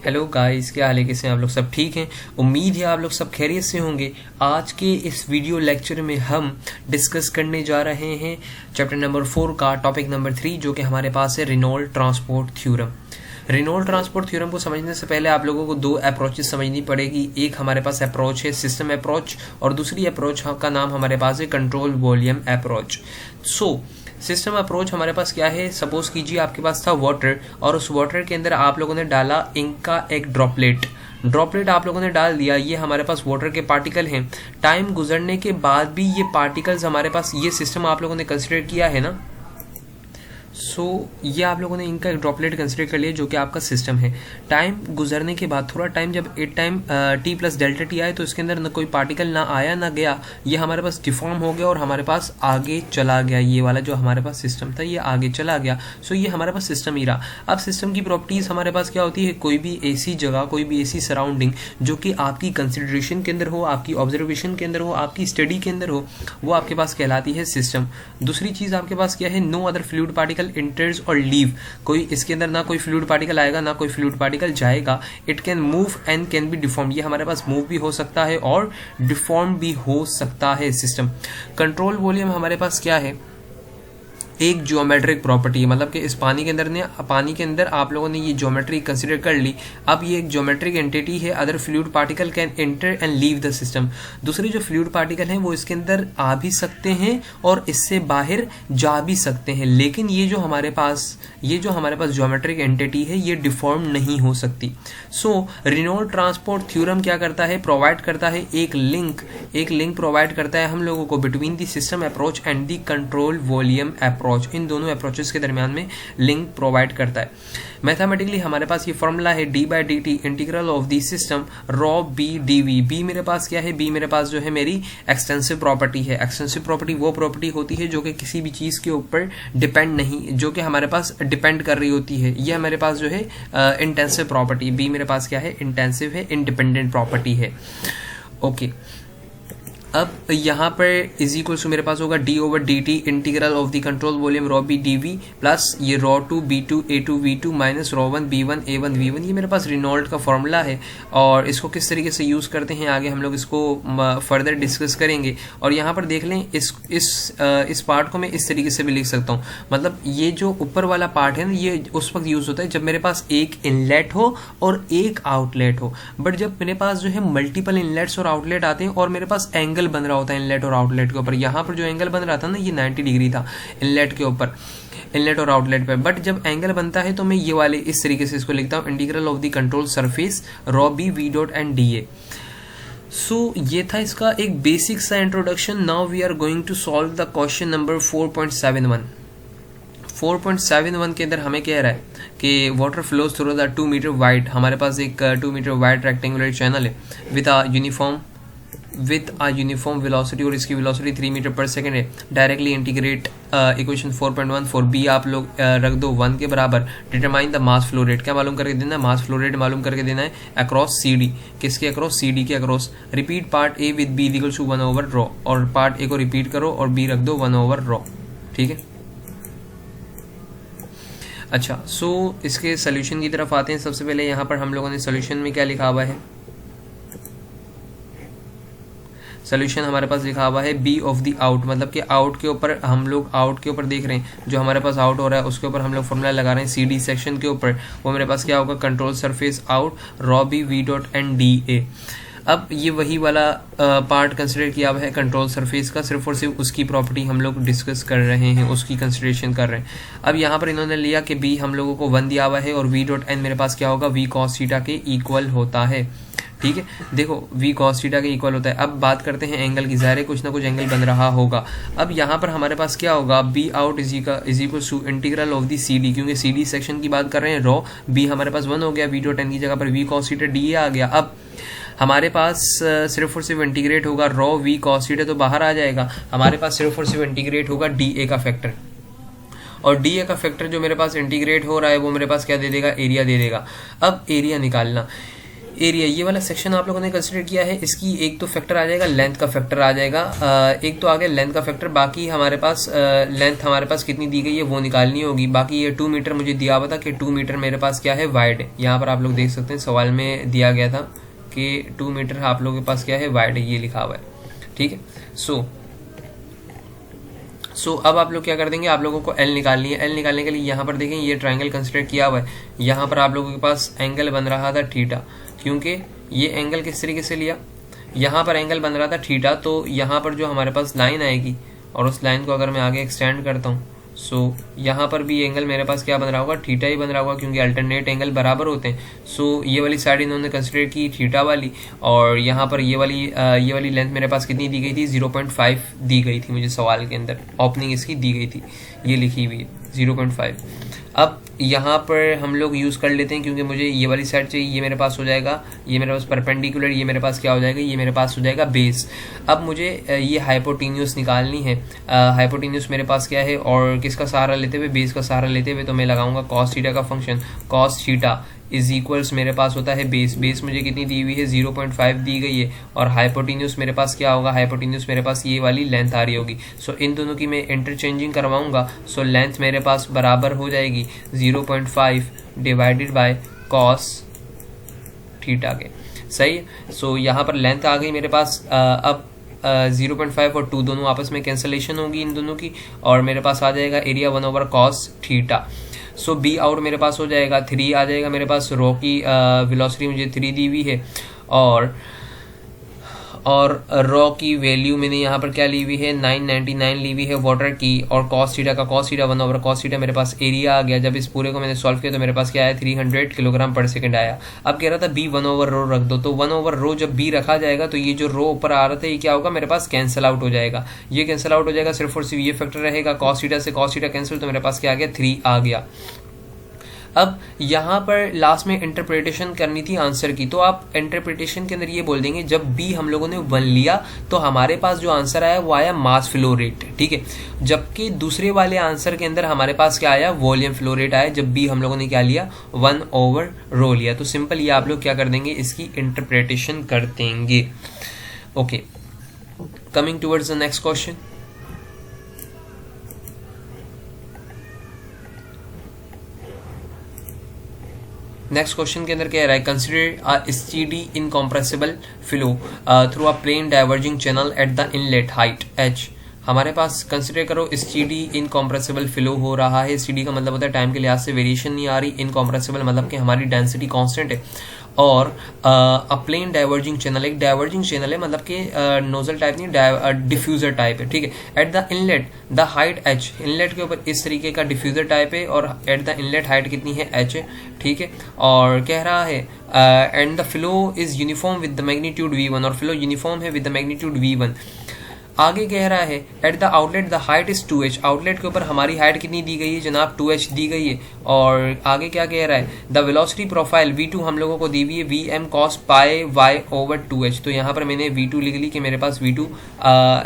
Hello guys, क्या हाल है? कैसे हैं आप लोग? सब ठीक हैं? उम्मीद है आप लोग सब खैरियत से होंगे। आज के इस वीडियो लेक्चर में हम डिस्कस करने जा रहे हैं चैप्टर नंबर 4 का टॉपिक नंबर 3, जो कि हमारे पास है Reynold transport theorem. Reynold transport theorem को समझने से पहले आप लोगों को दो अप्रोचेस समझनी पड़ेगी। एक हमारे पास अप्रोच है सिस्टम अप्रोच, और दूसरी अप्रोच का नाम हमारे पास है control volume approach. System approach हमारे पास क्या है? सपोज कीजिए आपके पास था वाटर, और उस वाटर के अंदर आप लोगों ने डाला इंक का एक ड्रॉपलेट आप लोगों ने डाल दिया। ये हमारे पास वाटर के पार्टिकल हैं। टाइम गुजरने के बाद भी ये पार्टिकल्स हमारे पास, ये सिस्टम आप लोगों ने कंसिडर किया है ना। ये आप लोगों ने इनका एक ड्रॉपलेट कंसिडर कर लिया, जो कि आपका सिस्टम है। टाइम गुजरने के बाद थोड़ा टाइम, जब at time T plus delta T आए, तो इसके अंदर न कोई पार्टिकल ना आया ना गया, ये हमारे पास डिफॉर्म हो गया और हमारे पास आगे चला गया। ये वाला जो हमारे पास सिस्टम था ये आगे चला गया। ये हमारे पास सिस्टम ही रहा। अब सिस्टम की प्रॉपर्टीज हमारे पास क्या होती है? कोई भी ऐसी जगह, कोई भी ऐसी सराउंडिंग जो कि आपकी कंसिडरेशन के अंदर हो, आपकी ऑब्जर्वेशन के अंदर हो, आपकी स्टडी के अंदर हो, वो आपके पास कहलाती है सिस्टम। दूसरी चीज आपके पास क्या है? No other fluid particle enters और लीव। कोई इसके अंदर ना कोई फ्लूइड पार्टिकल आएगा ना कोई फ्लूइड पार्टिकल जाएगा। It can move and can be deform. ये हमारे पास मूव भी हो सकता है और डिफॉर्म भी हो सकता है सिस्टम। कंट्रोल वॉल्यूम हमारे पास क्या है? एक ज्योमेट्रिक प्रॉपर्टी है, मतलब कि इस पानी के अंदर आप लोगों ने ये ज्योमेट्री कंसीडर कर ली। अब ये एक ज्योमेट्रिक एंटिटी है। Other fluid particle can enter and leave the system. दूसरे जो फ्लूइड पार्टिकल हैं वो इसके अंदर आ भी सकते हैं और इससे बाहर जा भी सकते हैं, लेकिन ये जो हमारे पास ज्योमेट्रिक एंटिटी है ये डिफॉर्म नहीं हो सकती। रेनॉल्ड ट्रांसपोर्ट थ्योरम क्या करता है? प्रोवाइड करता है एक लिंक प्रोवाइड करता है हम लोगों को between the system approach and the control volume approach. इन दोनों अप्रोचेस के दरमियान में लिंक प्रोवाइड करता है। मैथमेटिकली हमारे पास ये फॉर्मूला है d/dt integral of the system rho b dv। b मेरे पास क्या है? b मेरे पास जो है मेरी एक्सटेंसिव प्रॉपर्टी है। एक्सटेंसिव प्रॉपर्टी वो प्रॉपर्टी होती है जो कि किसी भी चीज के ऊपर डिपेंड नहीं, जो कि हमारे पास डिपेंड कर रही होती है। ये हमारे पास जो है इंटेंसिव प्रॉपर्टी। b मेरे पास क्या है? इंटेंसिव है, इंडिपेंडेंट प्रॉपर्टी है। ओके, अब यहाँ पर इज इक्वल टू मेरे पास होगा d/dt integral of the control volume rho b dv plus ये rho2 b2 a2 v2 minus rho1 b1 a1 v1। ये मेरे पास रेनॉल्ड का फॉर्मूला है, और इसको किस तरीके से यूज करते हैं आगे हम लोग इसको फर्दर डिस्कस करेंगे। और यहाँ पर देख लें, इस पार्ट को मैं इस तरीके से भी लिख सकता हूँ। मतलब ये जो ऊपर वाला पार्ट है ना, ये उस वक्त यूज होता है जब मेरे पास एक इनलेट हो और एक आउटलेट हो। बट जब मेरे पास जो है मल्टीपल इनलेट्स और आउटलेट आते हैं और मेरे पास एंगल बन रहा होता है इनलेट और आउटलेट के ऊपर, यहाँ पर जो एंगल बन रहा था ना ये 90 डिग्री था इनलेट के ऊपर, इनलेट और आउटलेट पे। बट जब एंगल बनता है तो मैं ये वाले इस तरीके से इसको लिखता हूँ, integral of the control surface rho b v dot and dA। ये था इसका एक बेसिक सा introduction. Now we are going to solve the question number 4.71। 4.71 के अंदर हमें कह रहा है कि water flows through the 2 meter wide. हमारे पास एक 2 मीटर वाइड रेक्टेंगुलर चैनल है विद आ यूनिफॉर्म वेलोसिटी, और इसकी वेलोसिटी 3 मीटर पर सेकंड है। Directly integrate equation 4.1 for B आप लोग रख दो 1 के बराबर। Determine the mass flow rate. क्या मालूम करके देना है? मास फ्लो रेट मालूम करके देना है अक्रॉस सी डी। किसके अक्रॉस? सी डी के across. Repeat part A with B equal to 1/ρ, और पार्ट ए को रिपीट करो और बी रख दो 1/ρ। ठीक है। अच्छा, इसके सोल्यूशन की तरफ आते हैं। सबसे पहले यहाँ पर हम लोगों ने सोल्यूशन में क्या लिखा हुआ है? सोल्यूशन हमारे पास लिखा हुआ है बी ऑफ द आउट, मतलब कि आउट के ऊपर हम लोग आउट के ऊपर देख रहे हैं, जो हमारे पास आउट हो रहा है उसके ऊपर हम लोग फॉर्मूला लगा रहे हैं सी डी सेक्शन के ऊपर। वो मेरे पास क्या होगा? Control surface out rho b v dot and dA। अब ये वही वाला पार्ट कंसिडर किया हुआ है कंट्रोल सरफेस का, सिर्फ और सिर्फ उसकी प्रॉपर्टी हम लोग डिस्कस कर रहे हैं, उसकी कंसिडरेशन कर रहे हैं। अब यहाँ पर इन्होंने लिया कि बी हम लोगों को 1 दिया हुआ है और v डॉट एन मेरे पास क्या होगा? v cos थीटा के इक्वल होता है। ठीक है, देखो v cos थीटा के इक्वल होता है। अब बात करते हैं एंगल की। ज़ाहिर है कुछ ना कुछ एंगल बन रहा होगा। अब यहाँ पर हमारे पास क्या होगा? B out is equal to integral of the C D, क्योंकि सी डी सेक्शन की बात कर रहे हैं। rho b हमारे पास 1 हो गया, v डॉट एन की जगह पर v cos थीटा dA आ गया। अब हमारे पास सिर्फ और सिर्फ इंटीग्रेट होगा rho v cos थीटा, तो बाहर आ जाएगा। हमारे पास सिर्फ और सिर्फ इंटीग्रेट होगा dA का फैक्टर, और dA का फैक्टर जो मेरे पास इंटीग्रेट हो रहा है वो मेरे पास क्या दे देगा? एरिया दे देगा। अब एरिया निकालना, एरिया, ये वाला सेक्शन आप लोगों ने कंसिडर किया है, इसकी एक तो फैक्टर आ जाएगा, लेंथ का फैक्टर आ जाएगा, एक तो आ गया लेंथ का फैक्टर, बाकी हमारे पास लेंथ हमारे पास कितनी दी गई है वो निकालनी होगी। बाकी ये 2 मीटर मुझे दिया हुआ था कि 2 मीटर मेरे पास क्या है, वाइड है। यहाँ पर आप लोग देख सकते हैं सवाल में दिया गया था कि 2 मीटर आप लोगों के पास क्या है, वाइड है, ये लिखा हुआ है, ठीक है। सो अब आप लोग क्या कर देंगे, आप लोगों को एल निकालनी है। एल निकालने के लिए यहाँ पर देखें ये ट्राइंगल कंसिडर किया हुआ है, यहाँ पर आप लोगों के पास एंगल बन रहा था थीटा, क्योंकि ये एंगल किस तरीके से लिया, यहाँ पर एंगल बन रहा था थीटा, तो यहाँ पर जो हमारे पास लाइन आएगी और उस लाइन को अगर मैं आगे एक्सटेंड करता हूँ, सो यहाँ पर भी एंगल मेरे पास क्या बन रहा होगा, थीटा ही बन रहा होगा, क्योंकि अल्टरनेट एंगल बराबर होते हैं। सो ये वाली साइड इन्होंने कंसिडर की थीटा वाली, और यहाँ पर ये वाली लेंथ मेरे पास कितनी दी गई थी, 0.5 दी गई थी मुझे सवाल के अंदर, ओपनिंग इसकी दी गई थी, ये लिखी हुई है 0.5। अब यहाँ पर हम लोग यूज़ कर लेते हैं, क्योंकि मुझे ये वाली साइड चाहिए, ये मेरे पास हो जाएगा, ये मेरे पास परपेंडिकुलर, ये मेरे पास क्या हो जाएगा, ये मेरे पास हो जाएगा बेस। अब मुझे ये हाइपोटेन्यूस निकालनी है। हाइपोटेन्यूस मेरे पास क्या है, और किसका सहारा लेते हुए, बेस का सहारा लेते हुए, तो मैं लगाऊंगा कॉस थीटा का function. Cos theta is equals मेरे पास होता है बेस मुझे कितनी दी हुई है, 0.5 दी गई है, और हाइपोटेन्यूस मेरे पास क्या होगा, हाइपोटेन्यूस मेरे पास ये वाली लेंथ आ रही होगी। सो इन दोनों की मैं इंटरचेंजिंग करवाऊंगा, सो लेंथ मेरे पास बराबर हो जाएगी 0.5 डिवाइडेड बाय कॉस थीटा के, सही। सो यहाँ पर लेंथ आ गई मेरे पास। अब 0.5 और 2 दोनों आपस में कैंसलेशन होगी इन दोनों की, और मेरे पास आ जाएगा area 1/cos theta. So be out मेरे पास हो जाएगा 3 आ जाएगा मेरे पास, रो की वेलोसिटी मुझे 3 दी हुई है, और रो की वैल्यू मैंने यहाँ पर क्या ली हुई है, 999 ली हुई है वाटर की, और कॉस थीटा का कॉस थीटा 1/cos थीटा मेरे पास एरिया आ गया। जब इस पूरे को मैंने सॉल्व किया तो मेरे पास क्या आया, 300 किलोग्राम पर सेकंड आया। अब कह रहा था बी 1/रो रख दो, तो 1/रो जब बी रखा जाएगा तो ये जो रो ऊपर आ रहा था ये क्या होगा, मेरे पास कैंसिल आउट हो जाएगा, ये कैंसिल आउट हो जाएगा, सिर्फ और सिर्फ ये फैक्टर रहेगा, कॉस थीटा से कॉस थीटा कैंसिल, तो मेरे पास क्या आ गया, 3 आ गया। अब यहाँ पर लास्ट में इंटरप्रिटेशन करनी थी आंसर की, तो आप इंटरप्रिटेशन के अंदर ये बोल देंगे जब बी हम लोगों ने 1 लिया तो हमारे पास जो आंसर आया वो आया मास फ्लो रेट, ठीक है। जबकि दूसरे वाले आंसर के अंदर हमारे पास क्या आया, वॉल्यूम फ्लो रेट आया, जब बी हम लोगों ने क्या लिया, 1/रो लिया। तो सिंपल ये आप लोग क्या कर देंगे, इसकी इंटरप्रिटेशन कर देंगे। Okay, coming towards the next question. Next question के अंदर क्या रहा है, consider a steady incompressible flow through a plane diverging channel at the inlet height h। हमारे पास कंसिडर करो स्टेडी इनकम्प्रेसिबल फ्लो हो रहा है। स्टेडी का मतलब होता है टाइम के लिहाज से वेरिएशन नहीं आ रही, इनकम्प्रेसिबल मतलब कि हमारी डेंसिटी कांस्टेंट है, और अ प्लेन डाइवर्जिंग चैनल, एक डाइवर्जिंग चैनल है, मतलब कि नोजल टाइप नहीं, डिफ्यूजर टाइप है, ठीक है। Eight the inlet the height h, inlet के ऊपर इस तरीके का डिफ्यूजर टाइप है, और एट द इनलेट हाइट कितनी है, h है, ठीक है। और कह रहा है and the flow is uniform with the magnitude v1, और फ्लो यूनिफॉर्म है विद द मैग्नीट्यूड v1। आगे कह रहा है at the outlet the height is 2h, outlet के ऊपर हमारी हाइट कितनी दी गई है जनाब, 2h दी गई है। और आगे क्या कह रहा है, द वेलोसिटी प्रोफाइल v2 हम लोगों को दी हुई है vm cos पाई y/2h, तो यहाँ पर मैंने v2 लिख ली कि मेरे पास v2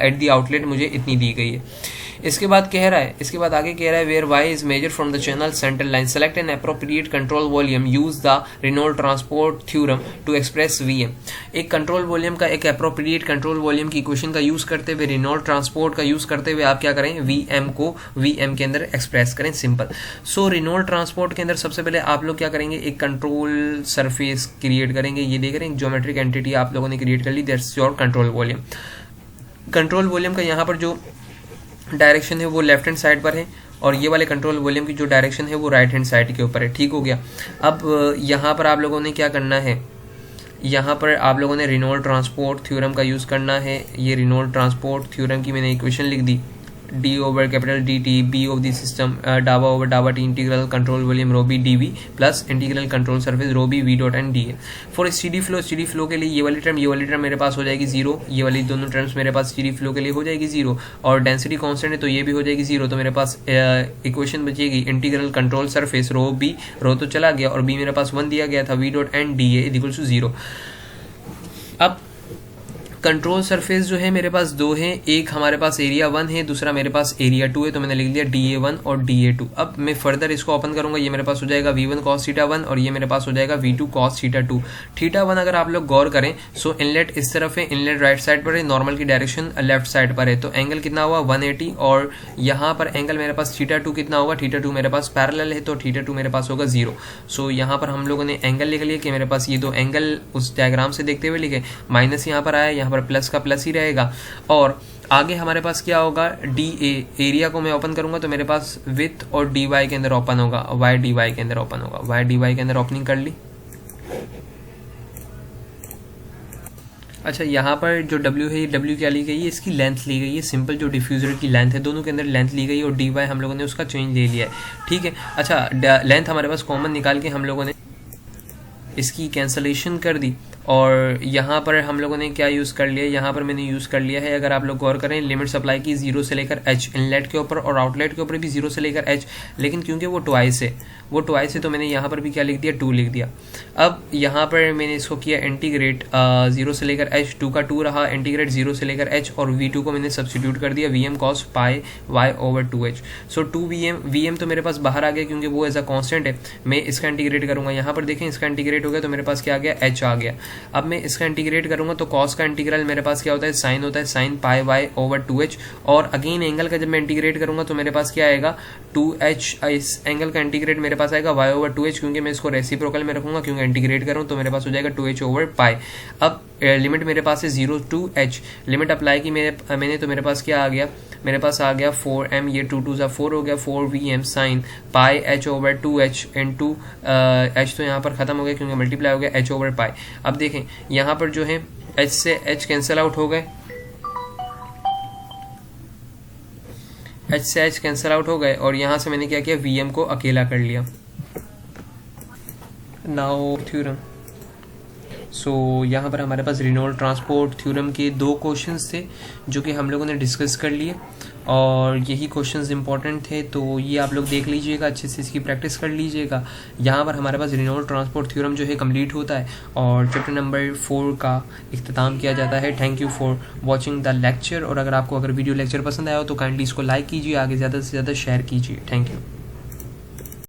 एट द आउटलेट मुझे इतनी दी गई है। इसके बाद कह रहा है, इसके बाद आगे कह रहा है where y is measure from the channel center line, select an appropriate control volume, use the Reynold transport theorem to express vm। एक कंट्रोल वॉल्यूम का, एक अप्रोप्रिएट कंट्रोल वॉल्यूम की इक्वेशन का यूज करते हुए, रेनॉल्ड ट्रांसपोर्ट का use करते हुए आप क्या करें, vm को vm के अंदर एक्सप्रेस करें, सिंपल। सो रेनॉल्ड ट्रांसपोर्ट के अंदर सबसे पहले आप लोग क्या करेंगे, एक कंट्रोल सरफेस क्रिएट करेंगे, ये देख रहे हैं ज्योमेट्रिक एंटिटी आप लोगों ने क्रिएट कर ली, that's your control volume. Control volume का यहाँ पर जो डायरेक्शन है वो लेफ्ट हैंड साइड पर है, और ये वाले कंट्रोल वॉल्यूम की जो डायरेक्शन है वो राइट हैंड साइड के ऊपर है, ठीक हो गया। अब यहाँ पर आप लोगों ने क्या करना है, यहाँ पर आप लोगों ने रेनॉल्ड ट्रांसपोर्ट थ्योरम का यूज़ करना है। ये रेनॉल्ड ट्रांसपोर्ट थ्योरम की मैंने इक्वेशन लिख दी, d over capital dt b of the system डाबा ओवर डाबा t integral control volume rho B dv plus integral control surface rho B v dot and D है। फॉर स्टेडी फ्लो के लिए ये वाली टर्म मेरे पास हो जाएगी 0, ये वाली दोनों टर्म्स मेरे पास स्टेडी फ्लो के लिए हो जाएगी 0, और डेंसिटी कांस्टेंट है तो ये भी हो जाएगी 0, तो मेरे पास इक्वेशन बचेगी integral control surface rho B, रो तो चला गया, और b मेरे पास 1 दिया गया था v dot and D A equal to 0। अब कंट्रोल सरफेस जो है मेरे पास दो है, एक हमारे पास एरिया 1 है, दूसरा मेरे पास एरिया 2 है, तो मैंने लिख दिया DA1 और DA2। अब मैं फर्दर इसको ओपन करूंगा, ये मेरे पास हो जाएगा V1 cos थीटा 1 और ये मेरे पास हो जाएगा V2 cos थीटा 2। थीटा 1 अगर आप लोग गौर करें सो इनलेट इस तरफ है, इनलेट राइट साइड पर है, नॉर्मल की डायरेक्शन लेफ्ट साइड पर है, तो एंगल कितना हुआ 180 और यहाँ पर एंगल मेरे पास थीटा 2 कितना होगा, थीटा 2 मेरे पास पैरेलल है तो थीटा 2 मेरे पास होगा 0। सो यहाँ पर हम लोगों ने एंगल लिख लिया कि मेरे पास ये दो एंगल उस डायग्राम से देखते हुए लिखे, माइनस यहाँ पर आया, यहाँ पर प्लस का प्लस ही रहेगा। और आगे हमारे पास क्या होगा, DA एरिया को मैं ओपन करूंगा तो मेरे पास विथ और DY के अंदर ओपन होगा, Y DY के अंदर ओपन होगा, Y DY के अंदर ओपनिंग कर ली। अच्छा, यहाँ पर जो W है, ये W क्या ली गई है, इसकी लेंथ ली गई है, सिंपल जो डिफ्यूजर की लेंथ है दोनों के अंदर लेंथ ली गई है और DY हम लोगों ने उसका चेंज ले लिया है, ठीक है। अच्छा, लेंथ हमारे पास कॉमन निकाल के हम लोगों ने इसकी कैंसलेशन कर दी और यहाँ पर हम लोगों ने क्या यूज़ कर लिया, यहाँ पर मैंने यूज़ कर लिया है, अगर आप लोग गौर करें लिमिट सप्लाई की 0 से लेकर h, इनलेट के ऊपर और आउटलेट के ऊपर भी 0 से लेकर h, लेकिन क्योंकि वो ट्वाइस है तो मैंने यहाँ पर भी क्या लिख दिया 2 लिख दिया। अब यहाँ पर मैंने इसको किया इंटीग्रेट 0 से लेकर h, 2 का 2 रहा, इंटीग्रेट 0 से लेकर h और V2 को मैंने सब्सिट्यूट कर दिया Vm cos पाई y ओवर 2h। सो 2Vm तो मेरे पास बाहर आ गया क्योंकि वो एज अ कॉन्स्टेंट है, मैं इसका इंटीग्रेट करूंगा, यहाँ पर देखें इसका इंटीग्रेट हो गया तो मेरे पास क्या आ गया h आ गया। अब मैं इसका इंटीग्रेट करूंगा तो cos का इंटीग्रल मेरे पास क्या होता है, साइन होता है, sine pi y over 2h और अगेन एंगल का जब मैं इंटीग्रेट करूंगा तो मेरे पास क्या आएगा 2h, इस एंगल का इंटीग्रेट मेरे पास आएगा y ओवर 2h, क्योंकि मैं इसको रेसिप्रोकल में रखूंगा, क्योंकि इंटीग्रेट करूं तो मेरे पास हो जाएगा 2h ओवर पाई। अब लिमिट मेरे पास है 0 to h, लिमिट अप्लाई की मैंने तो मेरे पास क्या आ गया, मेरे पास आ गया 4m, ये 2 2 4 हो गया, 4Vm sine pi h over 2h into h, तो यहाँ पर खत्म हो गया क्योंकि मल्टीप्लाई हो गया h ओवर पाई। अब देखें यहाँ पर जो है h से h कैंसिल आउट हो गए, h से h कैंसिल आउट हो गए और यहाँ से मैंने क्या किया Vm को अकेला कर लिया। नाउ थ्योरम, सो यहाँ पर हमारे पास रेनॉल्ड ट्रांसपोर्ट थ्योरम के 2 क्वेश्चंस थे जो कि हम लोगों ने डिस्कस कर लिए और यही क्वेश्चंस इंपॉर्टेंट थे, तो ये आप लोग देख लीजिएगा, अच्छे से इसकी प्रैक्टिस कर लीजिएगा। यहाँ पर हमारे पास रेनॉल्ड ट्रांसपोर्ट थ्योरम जो है कंप्लीट होता है और चैप्टर नंबर 4 का इख्तिताम किया जाता है। Thank you for watching the lecture, और अगर आपको वीडियो लेक्चर पसंद आया हो तो काइंडली इसको लाइक कीजिए, आगे ज़्यादा से ज़्यादा शेयर कीजिए। Thank you.